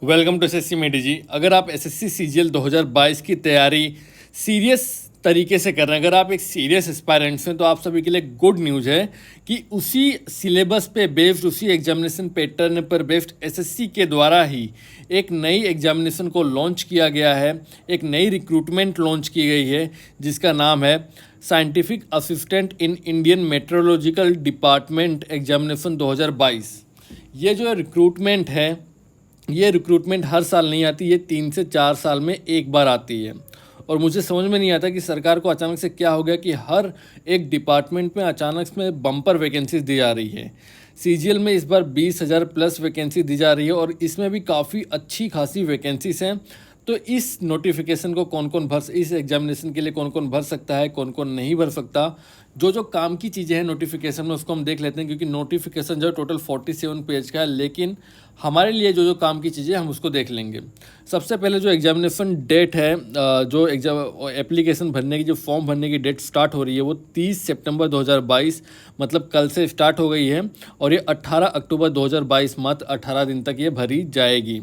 Welcome to SSC मेडी जी। अगर आप SSC CGL 2022 की तैयारी सीरियस तरीके से कर रहे हैं, अगर आप एक सीरियस एस्पायरेंट्स हैं, तो आप सभी के लिए गुड न्यूज़ है कि उसी सिलेबस पे बेस्ड, उसी एग्जामिनेशन पैटर्न पर बेस्ड एसएससी के द्वारा ही एक नई एग्जामिनेशन को लॉन्च किया गया है। एक नई रिक्रूटमेंट लॉन्च की गई है जिसका नाम है scientific assistant in Indian meteorological department examination 2022। ये जो रिक्रूटमेंट है, ये रिक्रूटमेंट हर साल नहीं आती, ये 3 से 4 साल में एक बार आती है। और मुझे समझ में नहीं आता कि सरकार को अचानक से क्या हो गया कि हर एक डिपार्टमेंट में अचानक में बम्पर वैकेंसीज दी जा रही है। सीजीएल में इस बार 20,000 प्लस वैकेंसी दी जा रही है और इसमें भी काफ़ी अच्छी खासी वैकेंसीज हैं। तो इस नोटिफिकेशन को कौन कौन इस एग्जामिनेशन के लिए कौन कौन भर सकता है, कौन कौन नहीं भर सकता, जो जो काम की चीज़ें हैं नोटिफिकेशन में, उसको हम देख लेते हैं। क्योंकि नोटिफिकेशन जो टोटल 47 पेज का है, लेकिन हमारे लिए जो जो काम की चीज़ें हम उसको देख लेंगे। सबसे पहले जो एग्जामिनेशन डेट है, जो एग्जाम एप्लीकेशन भरने की, जो फॉर्म भरने की डेट स्टार्ट हो रही है, वो 30 सितंबर 2022 मतलब कल से स्टार्ट हो गई है। और ये 18 अक्टूबर 2022 मात्र 18 दिन तक ये भरी जाएगी।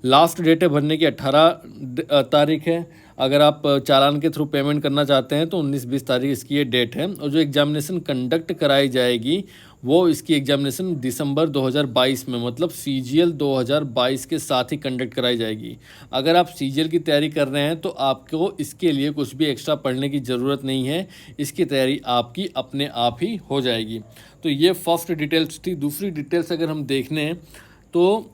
लास्ट डेट है भरने की 18 तारीख है। अगर आप चालान के थ्रू पेमेंट करना चाहते हैं तो 19-20 तारीख इसकी ये डेट है। और जो एग्जामिनेशन कंडक्ट कराई जाएगी वो इसकी एग्जामिनेशन दिसंबर 2022 में मतलब सीजीएल 2022 के साथ ही कंडक्ट कराई जाएगी। अगर आप सीजीएल की तैयारी कर रहे हैं तो आपको इसके लिए कुछ भी एक्स्ट्रा पढ़ने की ज़रूरत नहीं है, इसकी तैयारी आपकी अपने आप ही हो जाएगी। तो ये फर्स्ट डिटेल्स थी। दूसरी डिटेल्स अगर हम देख लें तो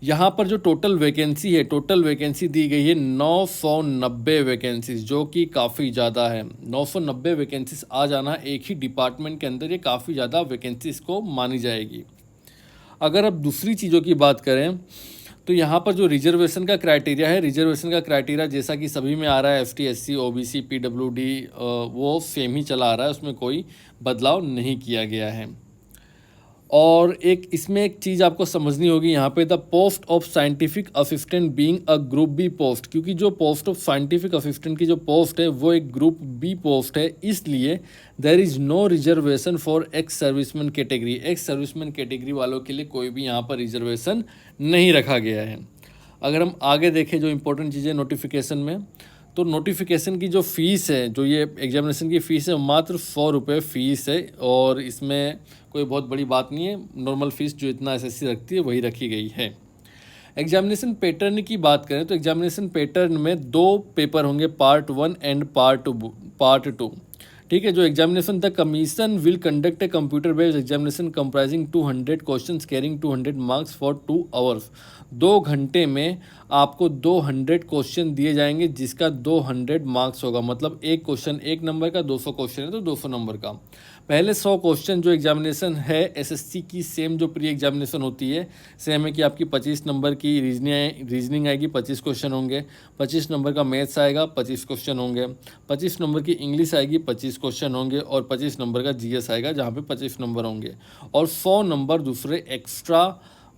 यहाँ पर जो टोटल वैकेंसी है, टोटल वैकेंसी दी गई है 990 वैकेंसीज, जो कि काफ़ी ज़्यादा है। 990 वैकेंसीज आ जाना एक ही डिपार्टमेंट के अंदर, ये काफ़ी ज़्यादा वैकेंसीज को मानी जाएगी। अगर अब दूसरी चीज़ों की बात करें तो यहाँ पर जो रिजर्वेशन का क्राइटेरिया है, रिजर्वेशन का क्राइटेरिया जैसा कि सभी में आ रहा है, एसटी, एससी, ओबीसी, पीडब्ल्यूडी, वो सेम ही चला आ रहा है, उसमें कोई बदलाव नहीं किया गया है। और एक इसमें एक चीज़ आपको समझनी होगी यहाँ पे, the post of scientific assistant being a group B post, क्योंकि जो पोस्ट ऑफ साइंटिफिक असिस्टेंट की जो पोस्ट है वो एक ग्रुप बी पोस्ट है, इसलिए there is no reservation for ex serviceman category. Ex serviceman category वालों के लिए कोई भी यहाँ पर रिजर्वेशन नहीं रखा गया है। अगर हम आगे देखें जो इंपॉर्टेंट चीज़ें नोटिफिकेशन में, तो नोटिफिकेशन की जो फ़ीस है, जो ये एग्जामिनेशन की फ़ीस है, मात्र 100 रुपये फ़ीस है। और इसमें कोई बहुत बड़ी बात नहीं है, नॉर्मल फ़ीस जो इतना एसएससी रखती है वही रखी गई है। एग्जामिनेशन पैटर्न की बात करें तो एग्जामिनेशन पैटर्न में 2 पेपर होंगे, पार्ट 1 एंड पार्ट 2। ठीक है। जो examination the commission will conduct a computer based examination comprising 200 questions carrying 200 marks for 2 hours. 2 घंटे में आपको 200 क्वेश्चन दिए जाएंगे जिसका 200 मार्क्स होगा। मतलब एक क्वेश्चन 1 नंबर का, 200 क्वेश्चन है तो 200 नंबर का। पहले 100 क्वेश्चन जो एग्जामिनेशन है एसएससी की, सेम जो प्री एग्जामिनेशन होती है, सेम है कि आपकी 25 नंबर की रीजनिंग आएगी, 25 क्वेश्चन होंगे। 25 नंबर का मैथ्स आएगा, 25 क्वेश्चन होंगे। 25 नंबर की इंग्लिश आएगी, 25 क्वेश्चन होंगे। और 25 नंबर का जीएस आएगा जहाँ पे 25 नंबर होंगे। और 100 नंबर दूसरे एक्स्ट्रा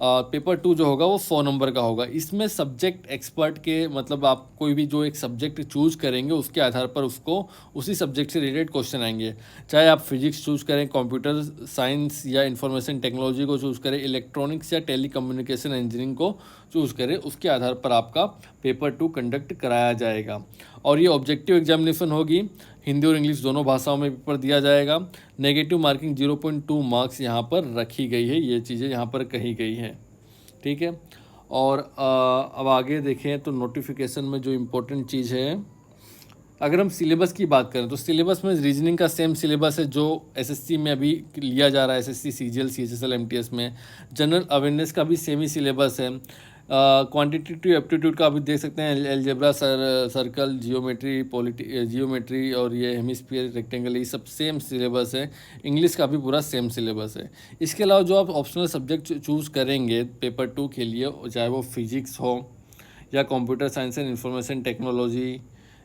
पेपर 2 जो होगा वो 100 नंबर का होगा। इसमें सब्जेक्ट एक्सपर्ट के मतलब आप कोई भी जो एक सब्जेक्ट चूज़ करेंगे उसके आधार पर उसको उसी सब्जेक्ट से रिलेटेड क्वेश्चन आएंगे। चाहे आप फिजिक्स चूज़ करें, कंप्यूटर साइंस या इंफॉर्मेशन टेक्नोलॉजी को चूज़ करें, इलेक्ट्रॉनिक्स या टेलीकम्युनिकेशन इंजीनियरिंग को चूज़ करें, उसके आधार पर आपका पेपर 2 कंडक्ट कराया जाएगा। और ये ऑब्जेक्टिव एग्जामिनेशन होगी, हिंदी और इंग्लिश दोनों भाषाओं में पेपर दिया जाएगा। नेगेटिव मार्किंग 0.2 मार्क्स यहाँ पर रखी गई है, ये चीज़ें यहाँ पर कही गई है। ठीक है। और अब आगे देखें तो नोटिफिकेशन में जो इम्पोर्टेंट चीज़ है, अगर हम सिलेबस की बात करें तो सिलेबस में रीजनिंग का सेम सिलेबस है जो एसएससी में अभी लिया जा रहा है, एसएससी सीजीएल सीएचएसएल एमटीएस में। जनरल अवेयरनेस का भी सेम ही सिलेबस है। क्वांटिटेटिव एप्टीट्यूड का भी देख सकते हैं, एलजेब्रा, सर्कल, जियोमेट्री और ये हेमिस्फीयर, रेक्टेंगल, ये सब सेम सिलेबस है। इंग्लिश का भी पूरा सेम सिलेबस है। इसके अलावा जो आप ऑप्शनल सब्जेक्ट चूज़ करेंगे पेपर 2 के लिए, चाहे वो फिजिक्स हो या computer science and information technology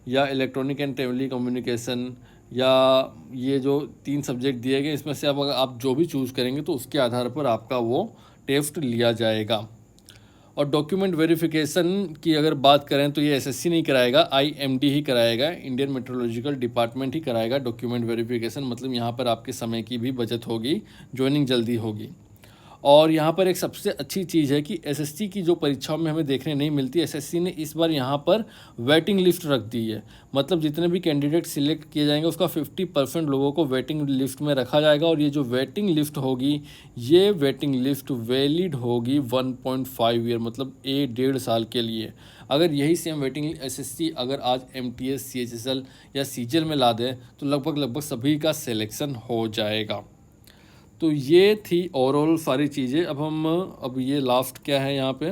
या इलेक्ट्रॉनिक एंड टेली कम्युनिकेशन, या ये जो 3 सब्जेक्ट दिए गए, इसमें से आप जो भी चूज़ करेंगे तो उसके आधार पर आपका वो टेस्ट लिया जाएगा। और डॉक्यूमेंट वेरिफिकेशन की अगर बात करें तो ये एसएससी नहीं कराएगा, आईएमडी ही कराएगा, इंडियन मेट्रोलॉजिकल डिपार्टमेंट ही कराएगा डॉक्यूमेंट वेरिफिकेशन। मतलब यहाँ पर आपके समय की भी बचत होगी, ज्वाइनिंग जल्दी होगी। और यहाँ पर एक सबसे अच्छी चीज़ है कि एसएससी की जो परीक्षाओं में हमें देखने नहीं मिलती, एसएससी ने इस बार यहाँ पर वेटिंग लिस्ट रख दी है। मतलब जितने भी कैंडिडेट सिलेक्ट किए जाएंगे उसका 50% लोगों को वेटिंग लिस्ट में रखा जाएगा। और ये जो वेटिंग लिस्ट होगी, ये वेटिंग लिस्ट वैलिड होगी 1.5 ईयर, मतलब 1.5 साल के लिए। अगर यही सेम वेटिंग एसएससी अगर आज एमटीएस, सीएचएसएल या सीजीएल में ला दे तो लगभग सभी का सिलेक्शन हो जाएगा। तो ये थी ओवरऑल सारी चीज़ें। अब ये लास्ट क्या है यहाँ पे,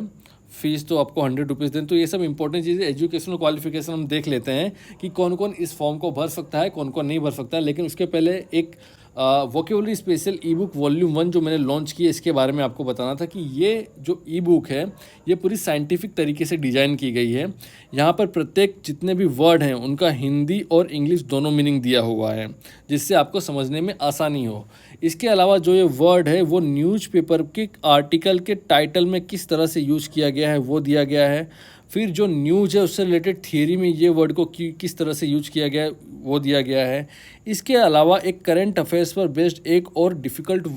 फ़ीस तो आपको 100 रुपीज़ दें। तो ये सब इंपॉर्टेंट चीज़ें, एजुकेशनल क्वालिफिकेशन हम देख लेते हैं कि कौन कौन इस फॉर्म को भर सकता है, कौन कौन नहीं भर सकता है। लेकिन उसके पहले एक वोकेबुलरी स्पेशल ई बुक वॉल्यूम 1 जो मैंने लॉन्च की है, इसके बारे में आपको बताना था कि ये जो ई बुक है ये पूरी साइंटिफिक तरीके से डिज़ाइन की गई है। यहाँ पर प्रत्येक जितने भी वर्ड हैं उनका हिंदी और इंग्लिश दोनों मीनिंग दिया हुआ है, जिससे आपको समझने में आसानी हो। इसके अलावा जो ये वर्ड है वो न्यूज़पेपर के आर्टिकल के टाइटल में किस तरह से यूज़ किया गया है वो दिया गया है। फिर जो न्यूज़ है उससे रिलेटेड थियरी में ये वर्ड को किस तरह से यूज किया गया है वो दिया गया है। इसके अलावा एक करंट अफेयर्स पर बेस्ड एक और डिफ़िकल्ट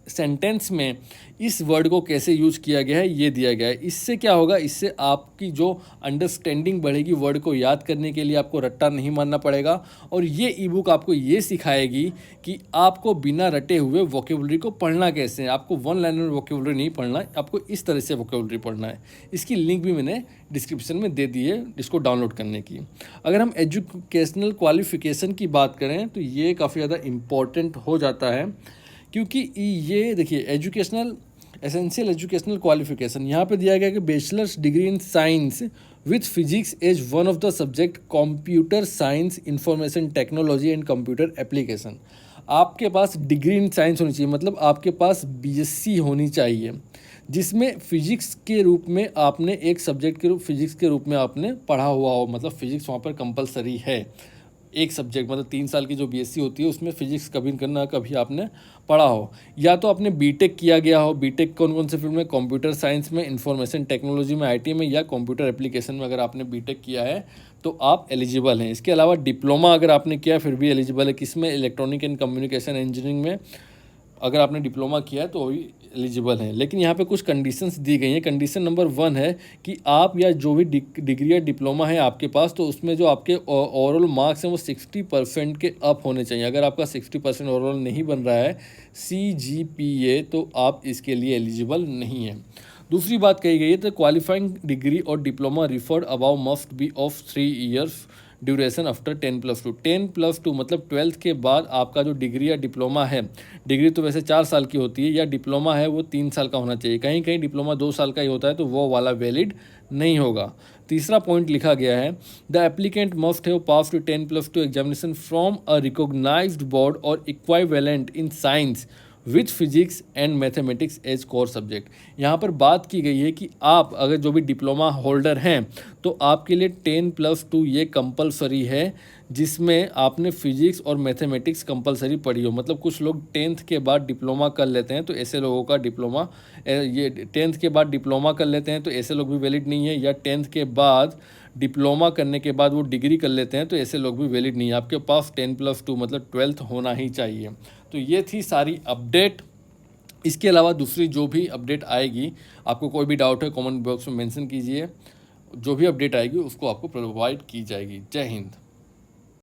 सेंटेंस में इस वर्ड को कैसे यूज किया गया है ये दिया गया है। इससे क्या होगा, इससे आपकी जो अंडरस्टैंडिंग बढ़ेगी, वर्ड को याद करने के लिए आपको रट्टा नहीं मारना पड़ेगा। और ये ई बुक आपको ये सिखाएगी कि आपको बिना रटे हुए वोकेबुलरी को पढ़ना कैसे है। आपको वन लाइनर वोकेबुलरी नहीं पढ़ना है, आपको इस तरह से वोकेबुलरी पढ़ना है। इसकी लिंक भी मैंने डिस्क्रिप्शन में दे दी है इसको डाउनलोड करने की। अगर हम एजुकेशनल क्वालिफिकेशन की बात करें तो ये काफ़ी ज़्यादा इम्पॉर्टेंट हो जाता है, क्योंकि ये देखिए एजुकेशनल एसेंशियल एजुकेशनल क्वालिफिकेशन यहाँ पे दिया गया कि bachelor's degree in science with physics as one of the subject computer science, information technology and computer application. आपके पास डिग्री इन साइंस होनी चाहिए, मतलब आपके पास बीएससी होनी चाहिए, जिसमें फिजिक्स के रूप में आपने एक सब्जेक्ट के रूप फिजिक्स के रूप में आपने पढ़ा हुआ हो। मतलब फिजिक्स वहाँ पर कंपलसरी है, एक सब्जेक्ट, मतलब 3 साल की जो बीएससी होती है उसमें फिजिक्स कभी करना कभी आपने पढ़ा हो। या तो आपने बीटेक किया गया हो, बीटेक कौन कौन से फील्ड में, कंप्यूटर साइंस में, इंफॉर्मेशन टेक्नोलॉजी में, आईटी में, या कंप्यूटर एप्लीकेशन में अगर आपने बीटेक किया है तो आप एलिजिबल हैं। इसके अलावा डिप्लोमा अगर आपने किया फिर भी एलिजिबल है, किसमें, इलेक्ट्रॉनिक एंड कम्युनिकेशन इंजीनियरिंग में अगर आपने डिप्लोमा किया है तो भी एलिजिबल हैं। लेकिन यहाँ पे कुछ कंडीशंस दी गई हैं। कंडीशन नंबर 1 है कि आप या जो भी डिग्री या डिप्लोमा है आपके पास, तो उसमें जो आपके ओवरऑल मार्क्स हैं वो 60% के अप होने चाहिए। अगर आपका 60% ओवरऑल नहीं बन रहा है CGPA तो आप इसके लिए एलिजिबल नहीं है। दूसरी बात कही गई है तो क्वालिफाइंग डिग्री और diploma referred above must be of 3 years duration after 10+2। 10+2 मतलब 12th के बाद आपका जो डिग्री या डिप्लोमा है, डिग्री तो वैसे 4 साल की होती है, या डिप्लोमा है वो 3 साल का होना चाहिए। कहीं कहीं डिप्लोमा 2 साल का ही होता है तो वो वाला वैलिड नहीं होगा। तीसरा पॉइंट लिखा गया है the applicant must have passed 10+2 examination from a recognised board और equivalent in science with physics and mathematics as core subject. यहाँ पर बात की गई है कि आप अगर जो भी डिप्लोमा होल्डर हैं तो आपके लिए 10+2 ये कंपलसरी है, जिसमें आपने फिजिक्स और मैथमेटिक्स कंपलसरी पढ़ी हो। मतलब कुछ लोग 10th के बाद डिप्लोमा कर लेते हैं तो ऐसे लोगों का डिप्लोमा, ये 10th के बाद डिप्लोमा कर लेते हैं तो ऐसे लोग भी वैलिड नहीं है, या 10th के बाद डिप्लोमा करने के बाद वो डिग्री कर लेते हैं तो ऐसे लोग भी वैलिड नहीं है। आपके पास 10+2 मतलब 12th होना ही चाहिए। तो ये थी सारी अपडेट। इसके अलावा दूसरी जो भी अपडेट आएगी, आपको कोई भी डाउट है कमेंट बॉक्स में मेंशन कीजिए, जो भी अपडेट आएगी उसको आपको प्रोवाइड की जाएगी। जय हिंद।